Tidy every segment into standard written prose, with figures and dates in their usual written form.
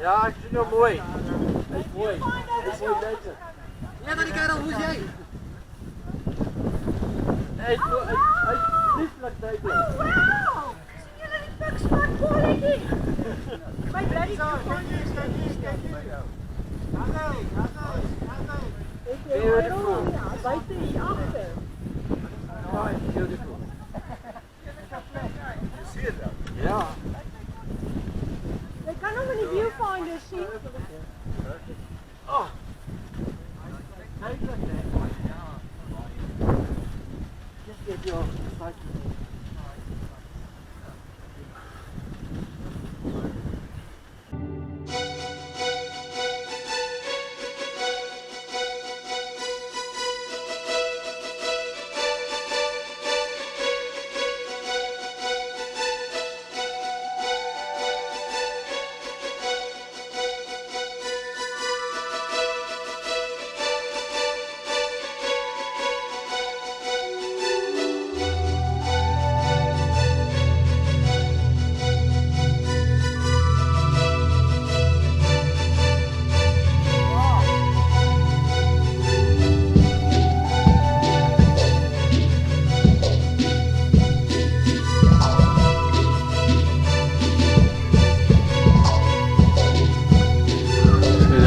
Ja, ik vind het mooi. Hij is mooi. Hij is mooi bezig. Ja, dan kijk dan, hoe is jij? Hij is lieflijk bezig. Oh, wow! Zien jullie die fuck smart quality? My bloody Beautiful. buiten hier achter. Beautiful. Ja. Jy kan hom in die viewfinder sien. Oh. Kijk dat net. Just get your cycle.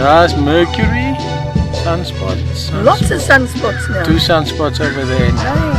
That's Mercury, sunspots. Lots of sunspots now. 2 sunspots over there. Oh,